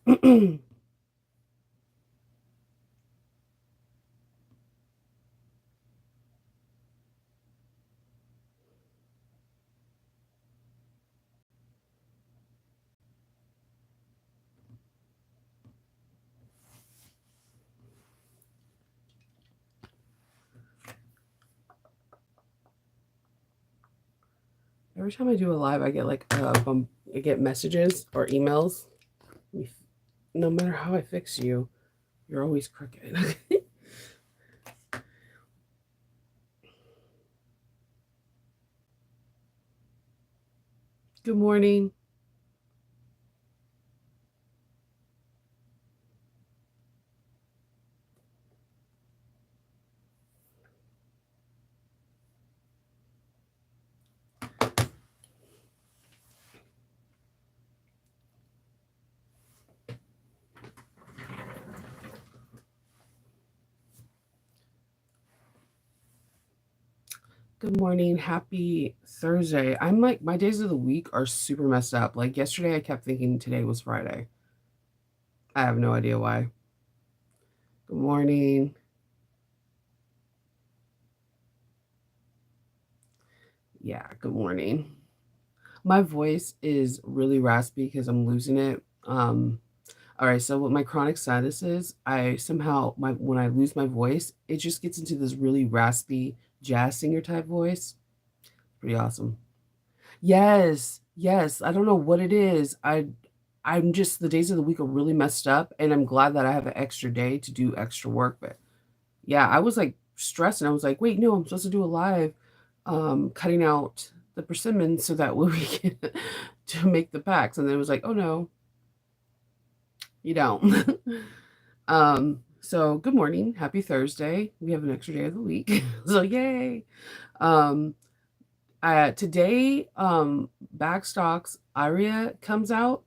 Every time I do a live, I get like I get messages or emails. No matter how I fix you, you're always crooked. Good morning. Good morning. Happy Thursday. I'm like, my days of the week are super messed up. Like yesterday, I kept thinking today was Friday. I have no idea why. Good morning. Yeah, good morning. My voice is really raspy because I'm losing it. All right, so with my chronic sinuses, I somehow my when I lose my voice, it just gets into this really raspy jazz singer type voice. Pretty awesome. Yes, yes. I don't know what it is. I'm just the days of the week are really messed up, and I'm glad that I have an extra day to do extra work. But yeah, I was like stressed, and I was like, wait, no, I'm supposed to do a live, cutting out the persimmons so that way we can to make the packs. And then it was like, oh no, you don't. So good morning, happy Thursday. We have an extra day of the week, so yay. Um, today, Backstock's Aria comes out,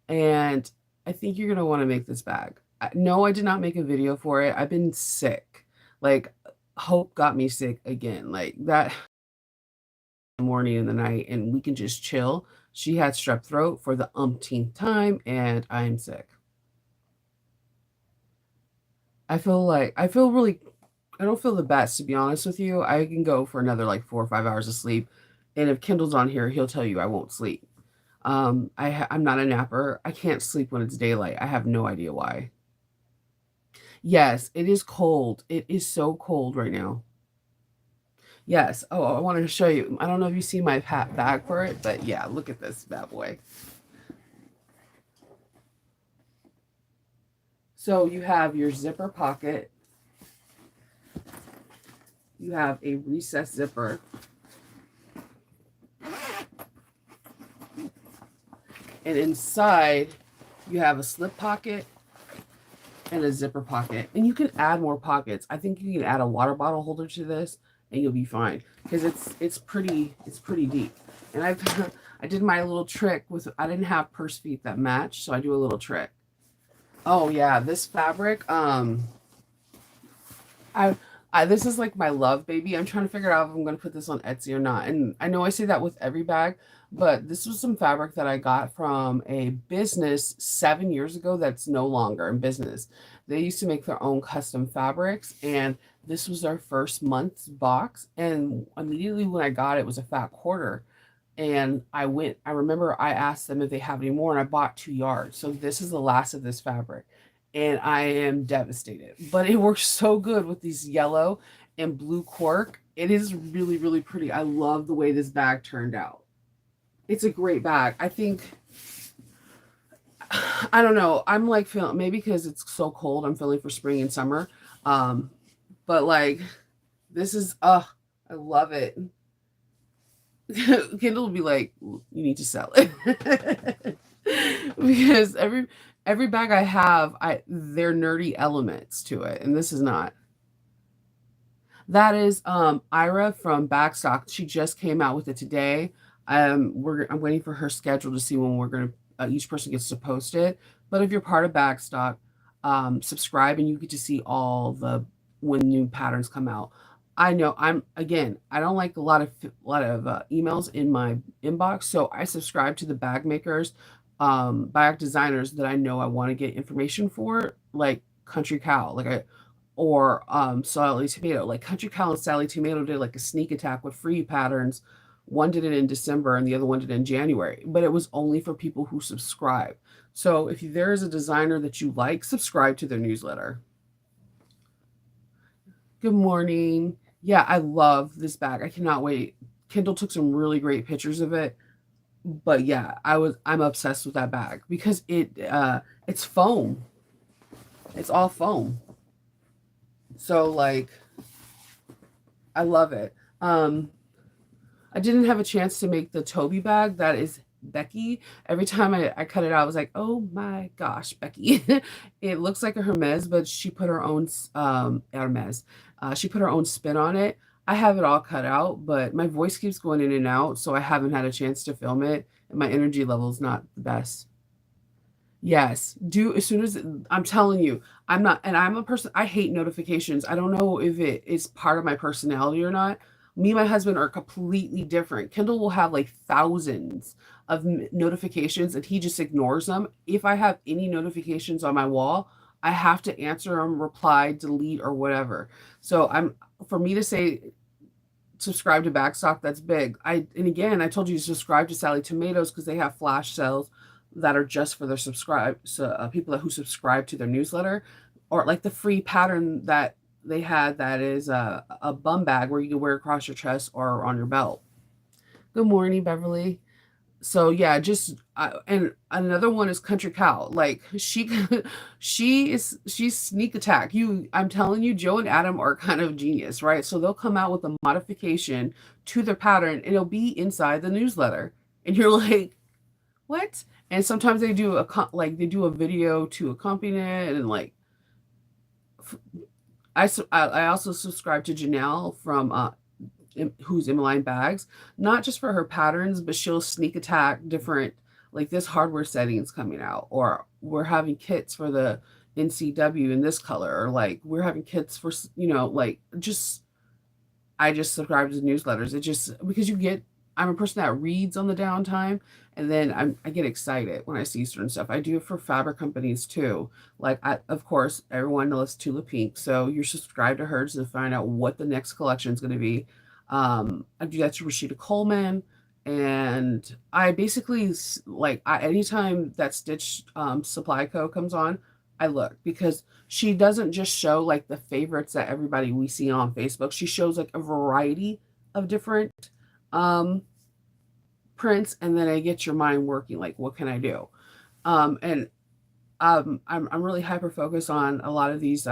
and I think you're gonna want to make this bag. No, I did not make a video for it. I've been sick. Like Hope got me sick again. Like that morning and the night, and we can just chill. She had strep throat for the umpteenth time, and I'm sick. I feel really I don't feel the best, to be honest with you. I can go for another like 4 or 5 hours of sleep, and if Kindle's on here, he'll tell you I won't sleep. I'm not a napper. I can't sleep when it's daylight. I have no idea why. Yes, it is cold. It is so cold right now. Yes. Oh, I wanted to show you. I don't know if you see my bag for it, but yeah, look at this bad boy. So you have your zipper pocket. You have a recessed zipper. And inside, you have a slip pocket and a zipper pocket. And you can add more pockets. I think you can add a water bottle holder to this and you'll be fine because it's pretty deep. And I've I did my little trick with I didn't have purse feet that match, so I do a little trick. Oh yeah, this fabric I this is like my love baby. I'm trying to figure out if I'm going to put this on Etsy or not. And I know I say that with every bag, but this was some fabric that I got from a business 7 years ago that's no longer in business. They used to make their own custom fabrics, and this was their first month's box. And immediately when I got it, it was a fat quarter. And I remember I asked them if they have any more, and I bought 2 yards. So this is the last of this fabric. And I am devastated. But it works so good with these yellow and blue cork. It is really, really pretty. I love the way this bag turned out. It's a great bag. I think I don't know. I'm like feeling maybe because it's so cold, I'm feeling for spring and summer. Um, but like this is I love it. Kindle will be like, you need to sell it. Because every bag I have, I they're nerdy elements to it, and this is not. That is Ira from Backstock. She just came out with it today. I'm waiting for her schedule to see when we're gonna each person gets to post it. But if you're part of Backstock, subscribe and you get to see all the when new patterns come out. I know I don't like a lot of emails in my inbox, so I subscribe to the bag makers. bag designers that I know I want to get information for, like Country Cow, or Sally Tomato. Like Country Cow and Sally Tomato did like a sneak attack with free patterns. One did it in December and the other one did it in January, but it was only for people who subscribe. So if there is a designer that you like, subscribe to their newsletter. Good morning. Yeah, I love this bag. I cannot wait. Kendall took some really great pictures of it. But yeah, I'm obsessed with that bag because it's foam. It's all foam. So like I love it. I didn't have a chance to make the Toby bag. That is Becky. Every time I cut it out, I was like, oh my gosh, Becky. It looks like a Hermes, but she put her own Hermes. She put her own spin on it. I have it all cut out, but my voice keeps going in and out, so I haven't had a chance to film it, and my energy level is not the best. Yes, do as soon as I'm telling you, I'm not, and I'm a person, I hate notifications. I don't know if it is part of my personality or not. Me and my husband are completely different. Kindle will have like thousands of notifications and he just ignores them. If I have any notifications on my wall, I have to answer them, reply, delete, or whatever. So for me to say subscribe to Backstock, that's big. And again, I told you to subscribe to Sally Tomatoes because they have flash sales that are just for their people who subscribe to their newsletter, or like the free pattern that they had that is a bum bag where you can wear across your chest or on your belt. Good morning, Beverly. So yeah, just and another one is Country Cow. Like she's sneak attack. I'm telling you, Joe and Adam are kind of genius, right? So they'll come out with a modification to their pattern, and it'll be inside the newsletter, and you're like, what? And sometimes they do they do a video to accompany it, and like I also subscribe to Janelle from who's Emmeline Bags, not just for her patterns, but she'll sneak attack different, like this hardware setting's coming out, or we're having kits for the NCW in this color, or like we're having kits for, like just, I just subscribe to newsletters. It just, because I'm a person that reads on the downtime, and then I get excited when I see certain stuff. I do it for fabric companies too. Like, of course, everyone knows Tula Pink, so you're subscribed to hers to find out what the next collection is going to be. I do that to Rashida Coleman, and I basically anytime that Stitch Supply Co comes on, I look because she doesn't just show like the favorites that everybody we see on Facebook. She shows like a variety of different um prints, and then I get your mind working like, what can I do? And I'm really hyper focused on a lot of these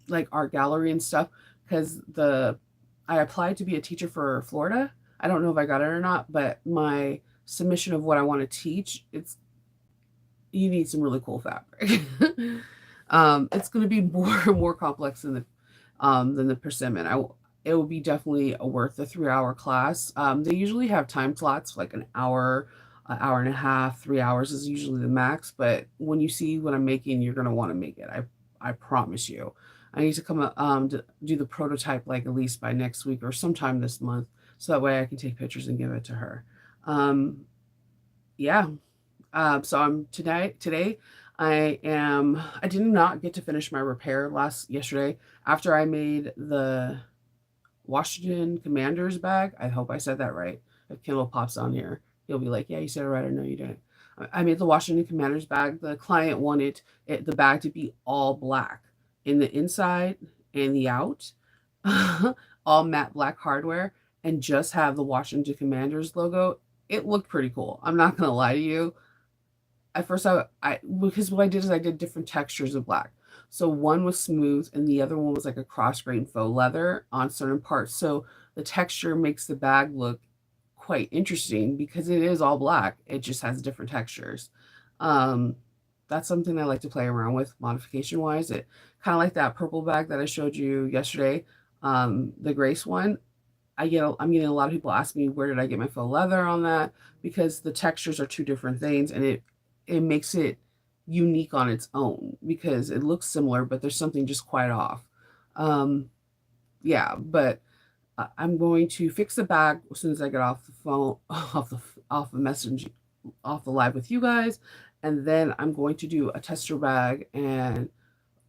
like art gallery and stuff, because the I applied to be a teacher for Florida. I don't know if I got it or not, but my submission of what I want to teach, you need some really cool fabric. It's going to be more complex than the persimmon. It will be definitely worth the 3 hour class. They usually have time slots like an hour and a half, 3 hours is usually the max. But when you see what I'm making, you're going to want to make it. I promise you. I need to come to do the prototype like at least by next week or sometime this month, so that way I can take pictures and give it to her. Um, yeah. So today I did not get to finish my repair yesterday after I made the Washington Commanders bag. I hope I said that right. If Kindle pops on here, he'll be like, yeah, you said it right, or no, you didn't. I made the Washington Commanders bag. The client wanted the bag to be all black in the inside and the out, all matte black hardware, and just have the Washington Commanders logo. It looked pretty cool. I'm not gonna lie to you. At first, because what I did is I did different textures of black. So one was smooth and the other one was like a cross grain faux leather on certain parts. So the texture makes the bag look quite interesting because it is all black. It just has different textures. Um, that's something I like to play around with modification wise. It kind of like that purple bag that I showed you yesterday, the Grace one. I'm getting a lot of people ask me where did I get my faux leather on that, because the textures are two different things, and it makes it unique on its own because it looks similar, but there's something just quite off. Um, yeah, but I'm going to fix the bag as soon as I get off the phone, off the message. off the live with you guys, and then I'm going to do a tester bag and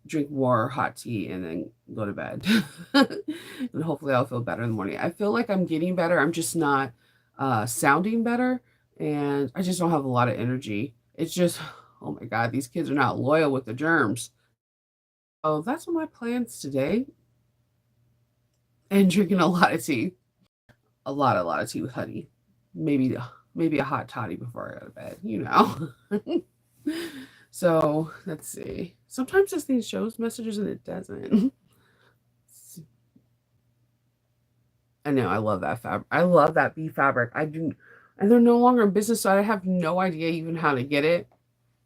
drink more hot tea and then go to bed. And hopefully I'll feel better in the morning. I feel like I'm getting better. I'm just not sounding better, and I just don't have a lot of energy. It's just, oh my God, these kids are not loyal with the germs. Oh, that's what my plans today. And drinking a lot of tea. A lot of tea with honey. Maybe maybe a hot toddy before I go to bed, you know. So let's see. Sometimes this thing shows messages and it doesn't. I know, I love that fabric. I love that bee fabric. I do, and they're no longer in business, so I have no idea even how to get it.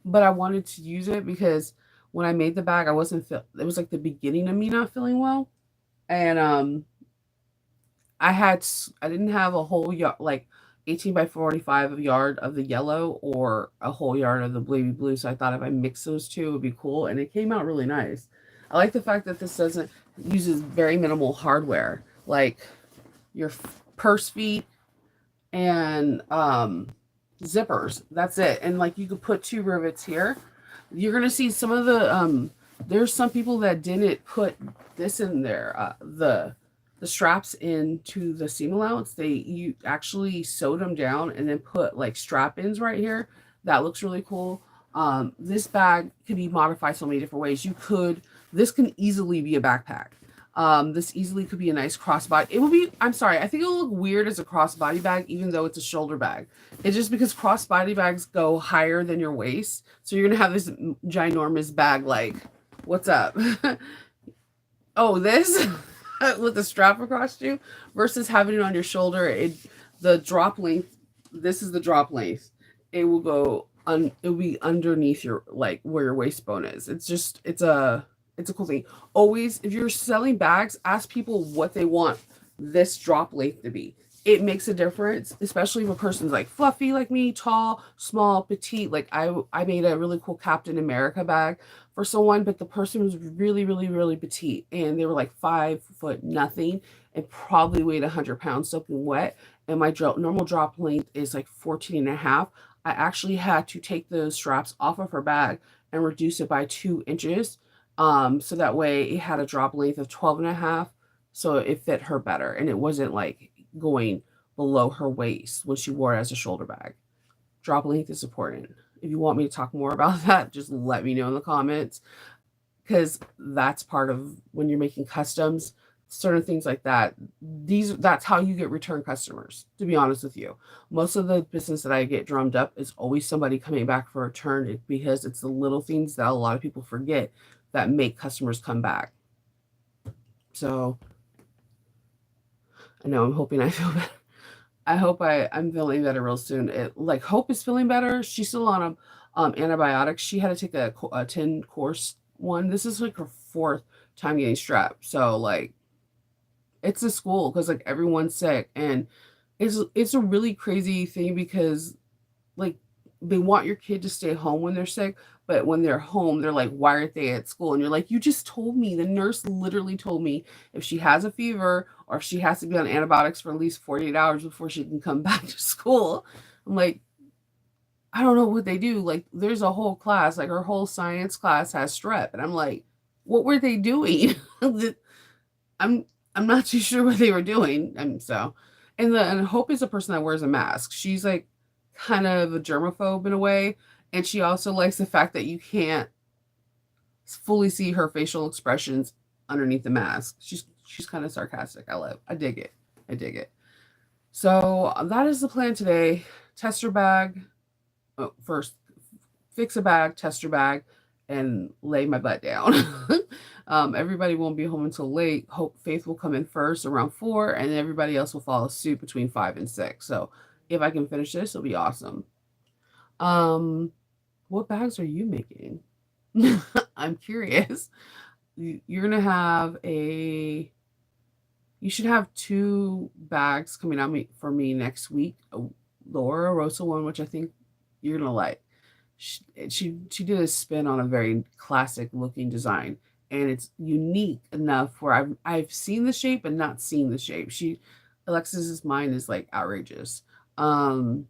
But I wanted to use it because when I made the bag, I wasn't feel. It was like the beginning of me not feeling well, and I didn't have a whole yard, like 18 by 45 of yard of the yellow or a whole yard of the baby blue. So I thought if I mix those two, it would be cool. And it came out really nice. I like the fact that this doesn't uses very minimal hardware, like your purse feet and zippers. That's it. And like you could put two rivets here. You're gonna see some of the there's some people that didn't put this in there. The straps into the seam allowance. You actually sewed them down and then put like strap ins right here. That looks really cool. This bag could be modified so many different ways. This can easily be a backpack. This easily could be a nice crossbody. It would be, I'm sorry, I think it'll look weird as a crossbody bag, even though it's a shoulder bag. It's just because crossbody bags go higher than your waist. So you're going to have this ginormous bag like, what's up? Oh, this with the strap across you versus having it on your shoulder. The drop length, this is the drop length. It will it'll be underneath your, like where your waist bone is. It's a cool thing. Always, if you're selling bags, ask people what they want this drop length to be. It makes a difference, especially if a person's like fluffy like me, tall, small, petite. Like I made a really cool Captain America bag for someone, but the person was really, really, really petite, and they were like 5 foot nothing, and probably weighed 100 pounds soaking wet. And my normal drop length is like 14 and a half. I actually had to take those straps off of her bag and reduce it by 2 inches, so that way it had a drop length of 12 and a half, so it fit her better and it wasn't like going below her waist when she wore it as a shoulder bag. Drop length is important. If you want me to talk more about that, just let me know in the comments, because that's part of when you're making customs, certain things like that. That's how you get return customers, to be honest with you. Most of the business that I get drummed up is always somebody coming back for a return, because it's the little things that a lot of people forget that make customers come back. So I know I'm hoping I feel better. I hope I'm feeling better real soon. Like Hope is feeling better. She's still on antibiotics. She had to take a 10 course one. This is like her fourth time getting strep. So like it's a school because like everyone's sick, and it's a really crazy thing because like they want your kid to stay home when they're sick, but when they're home, they're like, why aren't they at school? And you're like, you just told me. The nurse literally told me if she has a fever or if she has to be on antibiotics for at least 48 hours before she can come back to school. I'm like, I don't know what they do. Like, there's a whole class, like her whole science class has strep. And I'm like, what were they doing? I'm I'm not too sure what they were doing. And Hope is a person that wears a mask. She's like kind of a germaphobe in a way, and she also likes the fact that you can't fully see her facial expressions underneath the mask. She's kind of sarcastic. I dig it. I dig it. So that is the plan today. Tester bag. Oh, first fix a bag, tester bag, and lay my butt down. Everybody won't be home until late. Hope Faith will come in first around 4, and everybody else will follow suit between 5 and 6. So if I can finish this, it'll be awesome. What bags are you making? I'm curious. You're gonna have you should have 2 bags coming out for me next week. The Ora Rosa one, which I think you're gonna like. She did a spin on a very classic looking design, and it's unique enough where I've seen the shape and not seen the shape. Alexis's mind is like outrageous. Um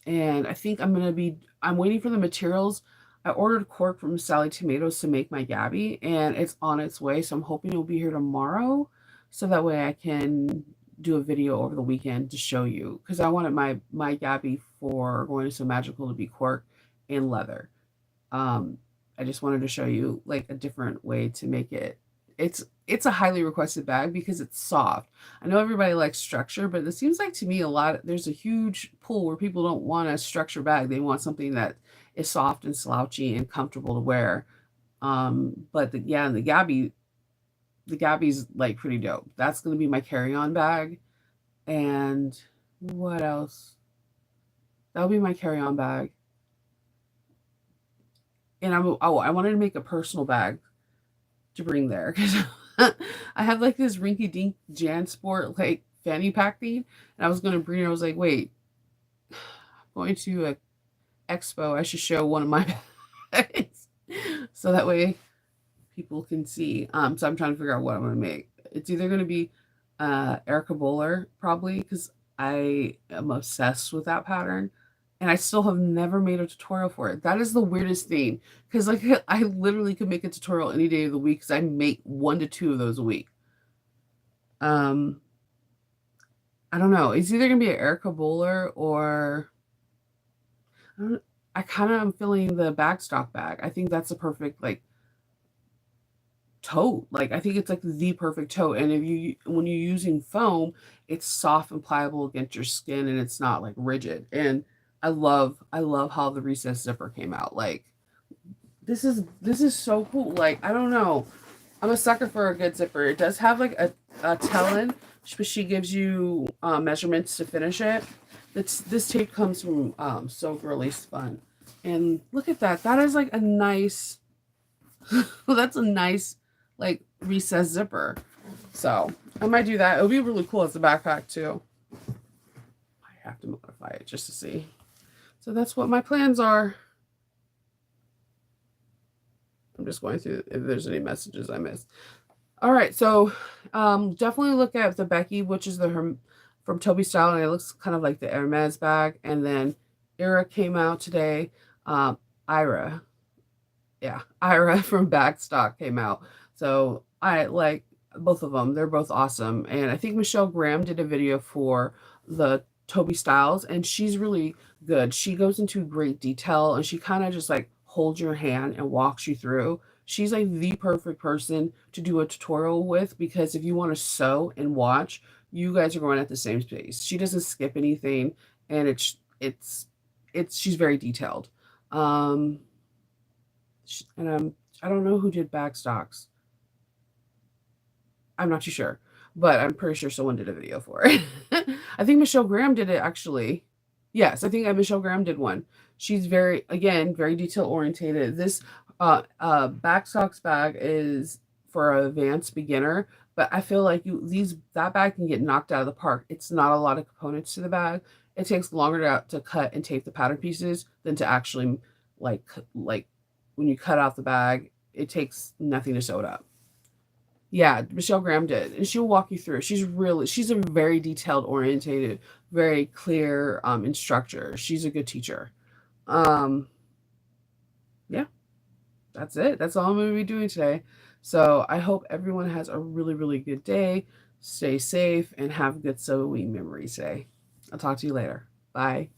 And I think I'm waiting for the materials. I ordered cork from Sally Tomatoes to make my Gabby, and it's on its way. So I'm hoping it'll be here tomorrow. So that way I can do a video over the weekend to show you. Because I wanted my Gabby for Going So Magical to be cork and leather. Um, I just wanted to show you like a different way to make it. It's a highly requested bag because it's soft. I know everybody likes structure, but it seems like to me there's a huge pull where people don't want a structure bag. They want something that is soft and slouchy and comfortable to wear. But the Gabby's like pretty dope. That's gonna be my carry-on bag. And what else? That'll be my carry-on bag. And I wanted to make a personal bag to bring there because I have like this rinky dink JanSport like fanny pack thing, and I was gonna bring it. I was like, wait, I'm going to a expo. I should show one of my bags so that way people can see. So I'm trying to figure out what I'm gonna make. It's either gonna be Erica Bowler probably because I am obsessed with that pattern. And I still have never made a tutorial for it. That is the weirdest thing because like I literally could make a tutorial any day of the week because I make 1 to 2 of those a week. Um, I don't know. It's either gonna be an Erica Bowler or I, don't, I kind of am feeling the backstock bag. I think that's a perfect like tote. Like I think it's like the perfect tote. And if you when you're using foam, it's soft and pliable against your skin and it's not like rigid. And I love how the recessed zipper came out. Like this is so cool. Like I don't know. I'm a sucker for a good zipper. It does have like a tell-in, but she gives you measurements to finish it. This tape comes from So Girly Spun. And look at that. That is like a nice well, that's a nice like recessed zipper. So I might do that. It would be really cool as a backpack too. I have to modify it just to see. So that's what my plans are. I'm just going through if there's any messages I missed. All right, so definitely look at the Becky, which is from Toby Style, and it looks kind of like the Hermes bag. And then Ira came out today. Ira, yeah, Ira from Backstock came out. So I like both of them. They're both awesome. And I think Michelle Graham did a video for the Toby Styles, and she's really good. She goes into great detail and she kind of just like holds your hand and walks you through. She's like the perfect person to do a tutorial with because if you want to sew and watch, you guys are going at the same pace. She doesn't skip anything and it's she's very detailed. Um and I don't know who did backstocks. I'm not too sure, but I'm pretty sure someone did a video for it. I think Michelle Graham did it actually. Yes, I think Michelle Graham did one. She's very detail orientated. This backstocks bag is for an advanced beginner, but I feel like that bag can get knocked out of the park. It's not a lot of components to the bag. It takes longer to cut and tape the pattern pieces than to actually like when you cut out the bag. It takes nothing to sew it up. Yeah, Michelle Graham did, and she'll walk you through. She's a very detailed orientated, very clear instructor. She's a good teacher. Um, yeah, that's it. That's all I'm going to be doing today. So I hope everyone has a really, really good day. Stay safe and have good sewing memories today. I'll talk to you later. Bye.